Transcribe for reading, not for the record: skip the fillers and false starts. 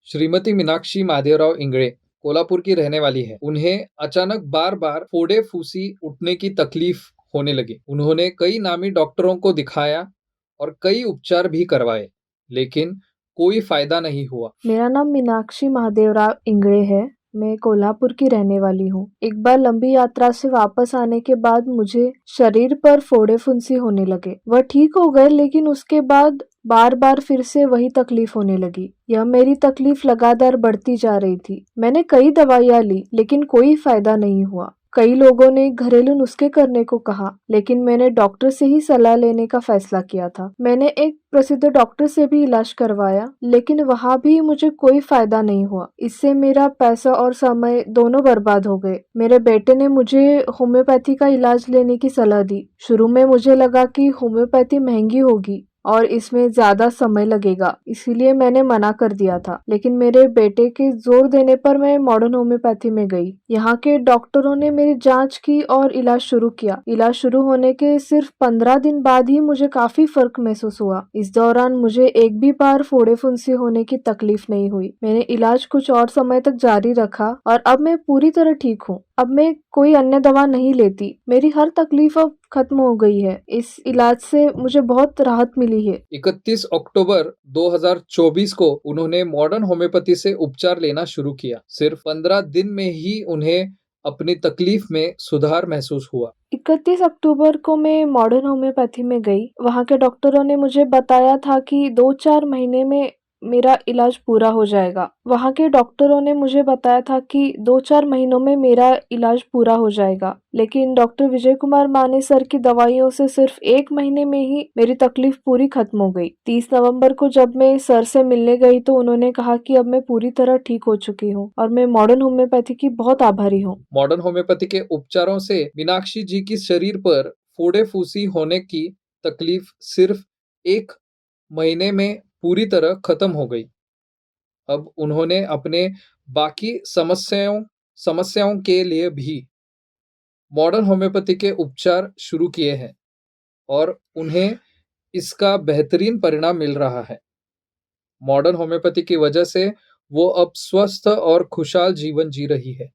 श्रीमती मीनाक्षी महादेवराव इंगळे कोल्हापुर की रहने वाली है। उन्हें अचानक बार बार फोड़े फूसी उठने की तकलीफ होने लगी। उन्होंने कई नामी डॉक्टरों को दिखाया और कई उपचार भी करवाए, लेकिन कोई फायदा नहीं हुआ। मेरा नाम मीनाक्षी महादेवराव इंगड़े है। मैं कोल्हापुर की रहने वाली हूँ। एक बार लंबी यात्रा से वापस आने के बाद मुझे शरीर पर फोड़े फुंसी होने लगे। वह ठीक हो गए, लेकिन उसके बाद बार बार फिर से वही तकलीफ होने लगी। यह मेरी तकलीफ लगातार बढ़ती जा रही थी। मैंने कई दवाइयाँ ली, लेकिन कोई फायदा नहीं हुआ। कई लोगों ने घरेलू नुस्खे करने को कहा, लेकिन मैंने डॉक्टर से ही सलाह लेने का फैसला किया था। मैंने एक प्रसिद्ध डॉक्टर से भी इलाज करवाया, लेकिन वहाँ भी मुझे कोई फायदा नहीं हुआ। इससे मेरा पैसा और समय दोनों बर्बाद हो गए। मेरे बेटे ने मुझे होम्योपैथी का इलाज लेने की सलाह दी। शुरू में मुझे लगा कि होम्योपैथी महंगी होगी और इसमें ज्यादा समय लगेगा, इसीलिए मैंने मना कर दिया था। लेकिन मेरे बेटे के जोर देने पर मैं मॉडर्न होम्योपैथी में गई। यहाँ के डॉक्टरों ने मेरी जांच की और इलाज शुरू किया। इलाज शुरू होने के सिर्फ 15 दिन बाद ही मुझे काफी फर्क महसूस हुआ। इस दौरान मुझे एक भी बार फोड़े फुंसी होने की तकलीफ नहीं हुई। मैंने इलाज कुछ और समय तक जारी रखा और अब मैं पूरी तरह ठीक हूँ। अब मैं कोई अन्य दवा नहीं लेती। मेरी हर तकलीफ अब खत्म हो गई है। इस इलाज से मुझे बहुत राहत मिली है। 31 अक्टूबर 2024 को उन्होंने मॉडर्न होम्योपैथी से उपचार लेना शुरू किया। सिर्फ 15 दिन में ही उन्हें अपनी तकलीफ में सुधार महसूस हुआ। 31 अक्टूबर को मैं मॉडर्न होम्योपैथी में गई। वहाँ के डॉक्टरों ने मुझे बताया था कि 2-4 महीने में मेरा इलाज पूरा हो जाएगा। वहाँ के डॉक्टरों ने मुझे बताया था कि 2-4 महीनों में मेरा इलाज पूरा हो जाएगा, लेकिन डॉक्टर विजय कुमार माने सर की दवाइयों से सिर्फ 1 महीने में ही मेरी तकलीफ पूरी खत्म हो गई। 30 नवंबर को जब मैं सर से मिलने गई तो उन्होंने कहा कि अब मैं पूरी तरह ठीक हो चुकी हूँ और मैं मॉडर्न होम्योपैथी की बहुत आभारी हूँ। मॉडर्न होम्योपैथी के उपचारों से मीनाक्षी जी की शरीर पर फोड़े फूसी होने की तकलीफ सिर्फ 1 महीने में पूरी तरह खत्म हो गई। अब उन्होंने अपने बाकी समस्याओं समस्याओं के लिए भी मॉडर्न होम्योपैथी के उपचार शुरू किए हैं और उन्हें इसका बेहतरीन परिणाम मिल रहा है। मॉडर्न होम्योपैथी की वजह से वो अब स्वस्थ और खुशहाल जीवन जी रही है।